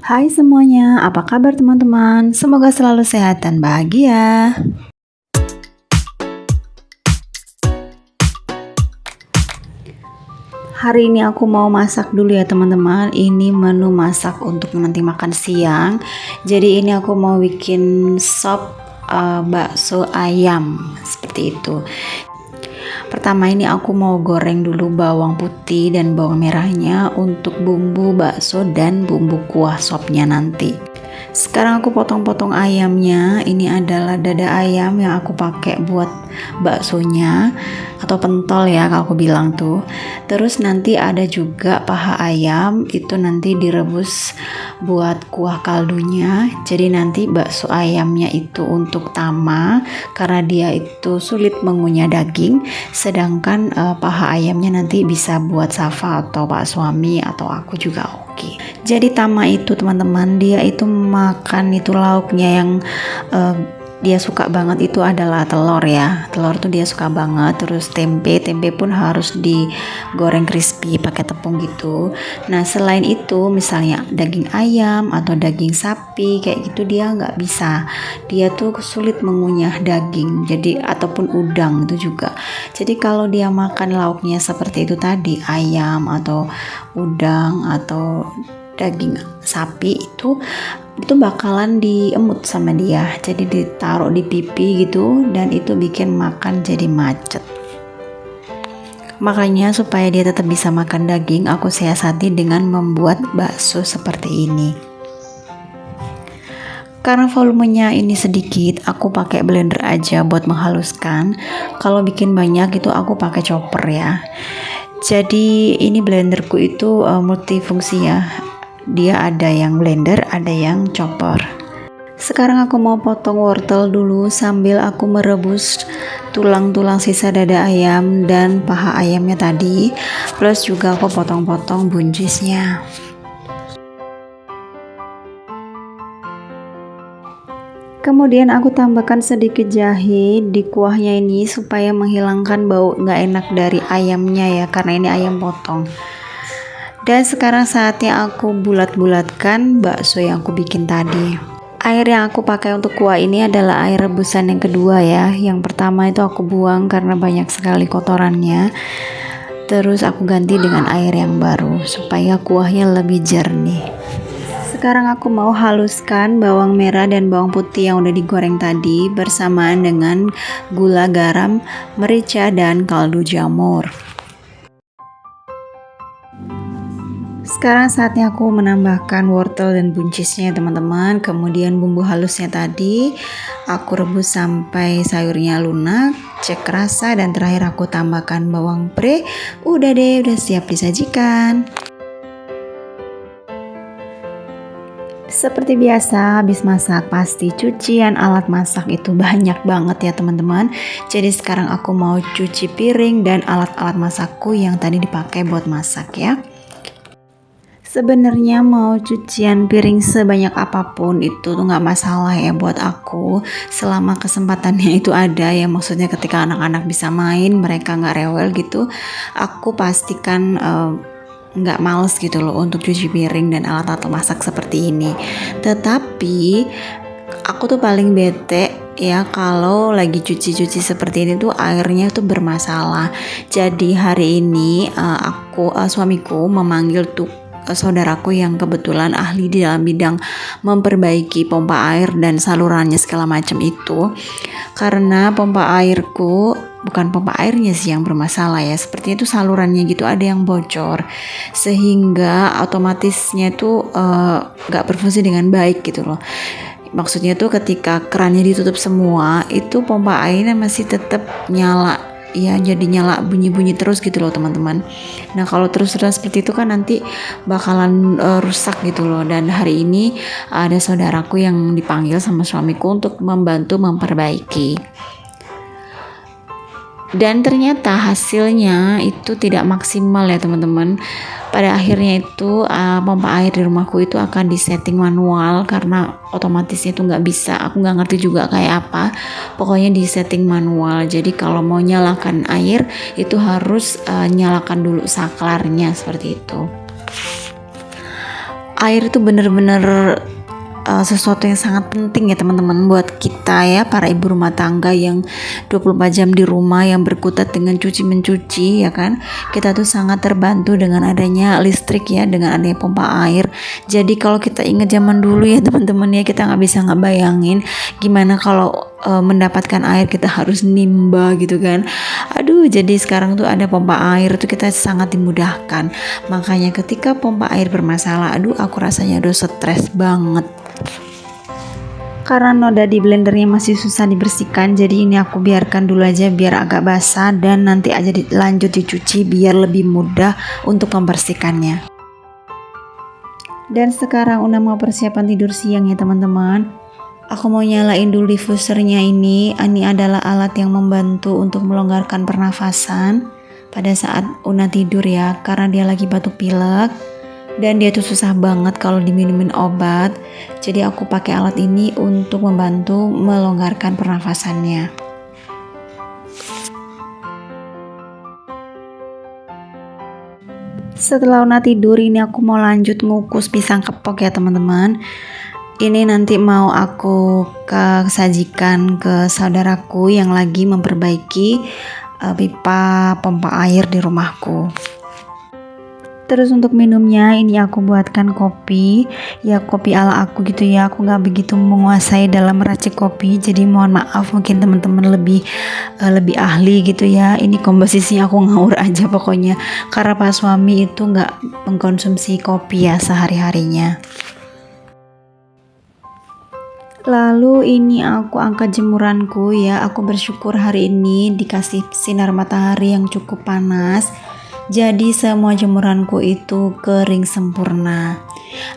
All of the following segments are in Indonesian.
Hai semuanya, apa kabar teman-teman? Semoga selalu sehat dan bahagia. Hari ini aku mau masak dulu ya teman-teman. Ini menu masak untuk nanti makan siang. Jadi ini aku mau bikin sop bakso ayam seperti itu. Pertama ini aku mau goreng dulu bawang putih dan bawang merahnya untuk bumbu bakso dan bumbu kuah sopnya nanti. Sekarang aku potong-potong ayamnya. Ini adalah dada ayam yang aku pakai buat baksonya atau pentol ya kalau aku bilang tuh. Terus nanti ada juga paha ayam, itu nanti direbus buat kuah kaldunya. Jadi nanti bakso ayamnya itu untuk Tama karena dia itu sulit mengunyah daging, sedangkan paha ayamnya nanti bisa buat Safa atau Pak suami atau aku juga oke. Jadi Tama itu teman-teman, dia itu makan itu lauknya yang dia suka banget itu adalah telur ya. Telur tuh dia suka banget. Terus tempe pun harus digoreng crispy pakai tepung gitu. Nah selain itu misalnya daging ayam atau daging sapi kayak gitu dia nggak bisa. Dia tuh sulit mengunyah daging. Jadi ataupun udang itu juga. Jadi kalau dia makan lauknya seperti itu tadi, ayam atau udang atau daging sapi itu bakalan diemut sama dia, jadi ditaruh di pipi gitu, dan itu bikin makan jadi macet. Makanya supaya dia tetap bisa makan daging, aku siasati dengan membuat bakso seperti ini. Karena volumenya ini sedikit, aku pakai blender aja buat menghaluskan. Kalau bikin banyak itu aku pakai chopper ya. Jadi ini blenderku itu multifungsi ya. Dia ada yang blender, ada yang chopper. Sekarang aku mau potong wortel dulu sambil aku merebus tulang-tulang sisa dada ayam dan paha ayamnya tadi. Plus juga aku potong-potong buncisnya. Kemudian aku tambahkan sedikit jahe di kuahnya ini supaya menghilangkan bau nggak enak dari ayamnya ya, karena ini ayam potong. Dan sekarang saatnya aku bulat-bulatkan bakso yang aku bikin tadi. Air yang aku pakai untuk kuah ini adalah air rebusan yang kedua ya. Yang pertama itu aku buang karena banyak sekali kotorannya. Terus aku ganti dengan air yang baru supaya kuahnya lebih jernih. Sekarang aku mau haluskan bawang merah dan bawang putih yang udah digoreng tadi bersamaan dengan gula, garam, merica, dan kaldu jamur. Sekarang saatnya aku menambahkan wortel dan buncisnya teman-teman. Kemudian bumbu halusnya tadi aku rebus sampai sayurnya lunak, cek rasa, dan terakhir aku tambahkan bawang pre. Udah deh, udah siap disajikan. Seperti biasa, habis masak pasti cucian alat masak itu banyak banget ya teman-teman. Jadi sekarang aku mau cuci piring dan alat-alat masakku yang tadi dipakai buat masak ya. Sebenarnya mau cucian piring sebanyak apapun itu tuh nggak masalah ya buat aku, selama kesempatannya itu ada ya, maksudnya ketika anak-anak bisa main, mereka nggak rewel gitu, aku pastikan nggak males gitu loh untuk cuci piring dan alat-alat masak seperti ini. Tetapi aku tuh paling bete ya kalau lagi cuci-cuci seperti ini tuh airnya tuh bermasalah. Jadi hari ini suamiku memanggil tuh saudaraku yang kebetulan ahli di dalam bidang memperbaiki pompa air dan salurannya segala macam itu, karena pompa airku, bukan pompa airnya sih yang bermasalah ya, seperti itu salurannya gitu ada yang bocor sehingga otomatisnya tuh gak berfungsi dengan baik gitu loh. Maksudnya tuh ketika kerannya ditutup semua itu pompa airnya masih tetap nyala ya, jadi nyala bunyi-bunyi terus gitu loh teman-teman. Nah kalau terus-terusan seperti itu kan nanti bakalan rusak gitu loh. Dan hari ini ada saudaraku yang dipanggil sama suamiku untuk membantu memperbaiki. Dan ternyata hasilnya itu tidak maksimal ya teman-teman. Pada akhirnya itu pompa air di rumahku itu akan disetting manual karena otomatisnya itu nggak bisa. Aku nggak ngerti juga kayak apa. Pokoknya disetting manual. Jadi kalau mau nyalakan air itu harus nyalakan dulu saklarnya seperti itu. air itu bener-bener sesuatu yang sangat penting ya teman-teman buat kita ya, para ibu rumah tangga yang 24 jam di rumah, yang berkutat dengan cuci mencuci ya kan. Kita tuh sangat terbantu dengan adanya listrik ya, dengan adanya pompa air. Jadi kalau kita ingat zaman dulu ya teman-teman ya, kita nggak bisa bayangin gimana kalau mendapatkan air kita harus nimba gitu kan. Aduh, jadi sekarang tuh ada pompa air tuh kita sangat dimudahkan. Makanya ketika pompa air bermasalah, aduh aku rasanya udah stres banget. Karena noda di blendernya masih susah dibersihkan, jadi ini aku biarkan dulu aja biar agak basah, dan nanti aja lanjut dicuci biar lebih mudah untuk membersihkannya. Dan sekarang udah mau persiapan tidur siang ya teman-teman. Aku mau nyalain dulu diffusernya ini. Ini adalah alat yang membantu untuk melonggarkan pernafasan pada saat Una tidur ya, karena dia lagi batuk pilek. Dan dia tuh susah banget kalau diminumin obat. Jadi aku pakai alat ini untuk membantu melonggarkan pernafasannya. Setelah Una tidur, ini aku mau lanjut ngukus pisang kepok ya teman-teman. Ini nanti mau aku sajikan ke saudaraku yang lagi memperbaiki pipa pompa air di rumahku. Terus untuk minumnya ini aku buatkan kopi, ya kopi ala aku gitu ya. Aku nggak begitu menguasai dalam meracik kopi, jadi mohon maaf mungkin teman-teman lebih ahli gitu ya. Ini komposisinya aku ngawur aja pokoknya, karena Pak suami itu nggak mengkonsumsi kopi ya sehari-harinya. Lalu ini aku angkat jemuranku ya. Aku bersyukur hari ini dikasih sinar matahari yang cukup panas. Jadi semua jemuranku itu kering sempurna.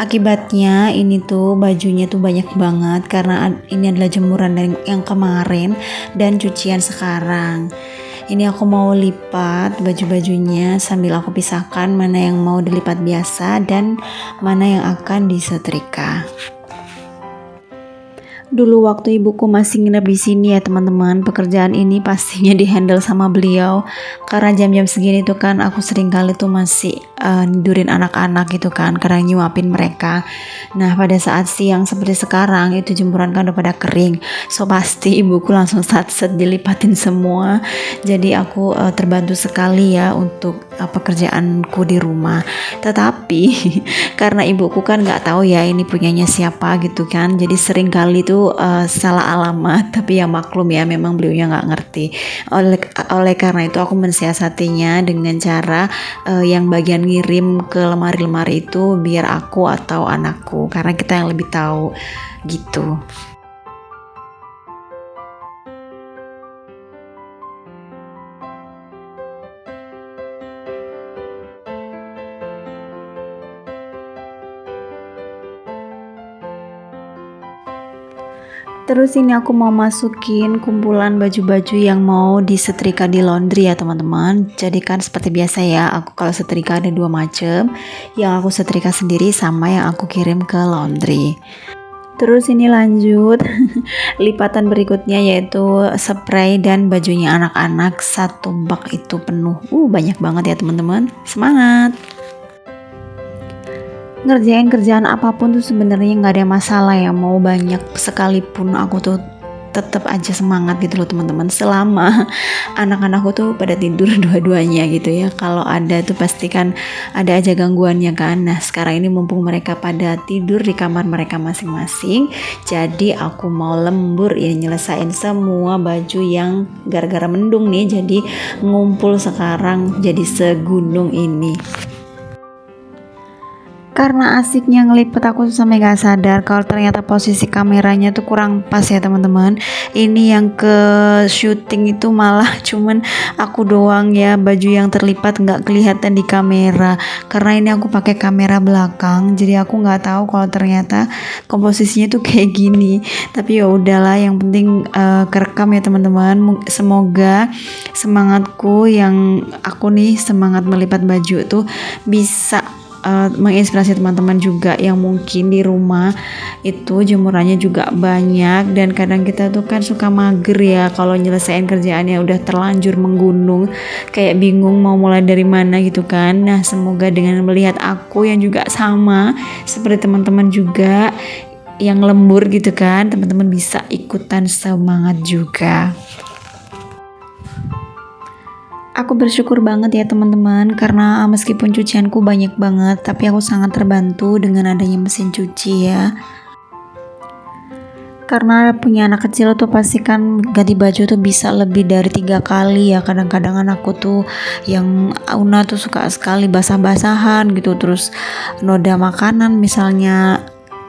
Akibatnya ini tuh bajunya tuh banyak banget, karena ini adalah jemuran yang kemarin dan cucian sekarang. Ini aku mau lipat baju-bajunya sambil aku pisahkan mana yang mau dilipat biasa dan mana yang akan disetrika. Dulu waktu ibuku masih nginep di sini ya teman-teman, pekerjaan ini pastinya dihandle sama beliau, karena jam-jam segini tuh kan aku sering kali tuh masih nidurin anak-anak gitu kan, kadang nyuapin mereka. Nah pada saat siang seperti sekarang itu jemuran kan udah pada kering, so pasti ibuku langsung sat-set dilipatin semua. Jadi aku terbantu sekali ya untuk pekerjaanku di rumah. Tetapi karena ibuku kan nggak tahu ya ini punyanya siapa gitu kan, jadi sering kali tuh salah alamat. Tapi ya maklum ya, memang beliaunya nggak ngerti. Oleh karena itu aku mensiasatinya dengan cara yang bagian ngirim ke lemari-lemari itu biar aku atau anakku, karena kita yang lebih tahu gitu. Terus ini aku mau masukin kumpulan baju-baju yang mau disetrika di laundry ya teman-teman. Jadi kan seperti biasa ya, aku kalau setrika ada dua macam, yang aku setrika sendiri sama yang aku kirim ke laundry. Terus ini lanjut lipatan berikutnya yaitu spray dan bajunya anak-anak, satu bak itu penuh. Banyak banget ya teman-teman. Semangat! Ngerjain kerjaan apapun tuh sebenarnya nggak ada masalah ya, mau banyak sekalipun aku tuh tetap aja semangat gitu loh teman-teman, selama anak-anakku tuh pada tidur dua-duanya gitu ya. Kalau ada tuh pasti kan ada aja gangguannya kan. Nah sekarang ini mumpung mereka pada tidur di kamar mereka masing-masing, jadi aku mau lembur ya, nyelesain semua baju yang gara-gara mendung nih, jadi ngumpul sekarang jadi segunung ini. Karena asiknya ngelipet, aku sampai gak sadar kalau ternyata posisi kameranya tuh kurang pas ya teman-teman. Ini yang ke syuting itu malah cuman aku doang ya, baju yang terlipat nggak kelihatan di kamera. Karena ini aku pakai kamera belakang, jadi aku nggak tahu kalau ternyata komposisinya tuh kayak gini. Tapi ya udahlah, yang penting kerekam ya teman-teman. Semoga semangatku yang aku nih semangat melipat baju tuh bisa menginspirasi teman-teman juga yang mungkin di rumah itu jemurannya juga banyak, dan kadang kita tuh kan suka mager ya kalau nyelesain kerjaannya udah terlanjur menggunung, kayak bingung mau mulai dari mana gitu kan. Nah, semoga dengan melihat aku yang juga sama seperti teman-teman juga yang lembur gitu kan, teman-teman bisa ikutan semangat juga. Aku bersyukur banget ya teman-teman, karena meskipun cucianku banyak banget, tapi aku sangat terbantu dengan adanya mesin cuci ya. Karena punya anak kecil tuh pasti kan ganti baju tuh bisa lebih dari 3 kali ya. Kadang-kadang anakku tuh yang Una tuh suka sekali basah-basahan gitu, terus noda makanan misalnya,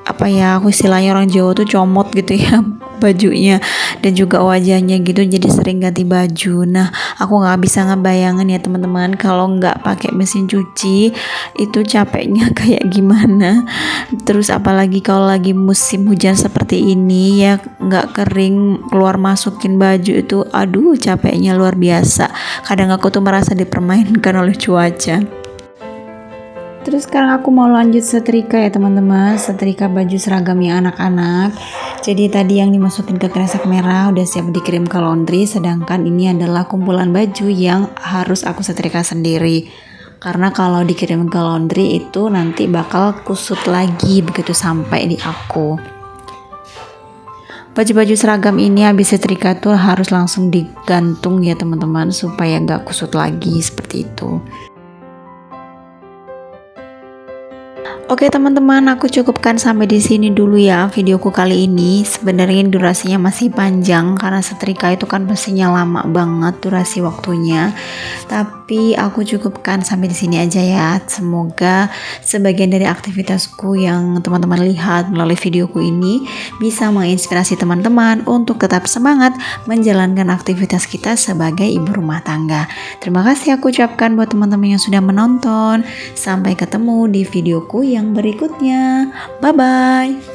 apa ya, aku istilahnya orang Jawa tuh comot gitu ya bajunya dan juga wajahnya gitu, jadi sering ganti baju. Nah, aku nggak bisa ngebayangin ya teman-teman kalau nggak pakai mesin cuci itu capeknya kayak gimana. Terus apalagi kalau lagi musim hujan seperti ini ya, nggak kering, keluar masukin baju itu, aduh capeknya luar biasa. Kadang aku tuh merasa dipermainkan oleh cuaca. Terus sekarang aku mau lanjut setrika ya teman-teman, setrika baju seragamnya anak-anak. Jadi tadi yang dimasukin ke kresek merah udah siap dikirim ke laundry, sedangkan ini adalah kumpulan baju yang harus aku setrika sendiri. Karena kalau dikirim ke laundry itu nanti bakal kusut lagi begitu sampai di aku. Baju-baju seragam ini habis setrika tuh harus langsung digantung ya teman-teman, supaya gak kusut lagi seperti itu. Oke teman-teman, aku cukupkan sampai di sini dulu ya videoku kali ini. Sebenarnya durasinya masih panjang karena setrika itu kan pastinya lama banget durasi waktunya. Tapi aku cukupkan sampai di sini aja ya. Semoga sebagian dari aktivitasku yang teman-teman lihat melalui videoku ini bisa menginspirasi teman-teman untuk tetap semangat menjalankan aktivitas kita sebagai ibu rumah tangga. Terima kasih aku ucapkan buat teman-teman yang sudah menonton. Sampai ketemu di videoku yang berikutnya. Bye bye.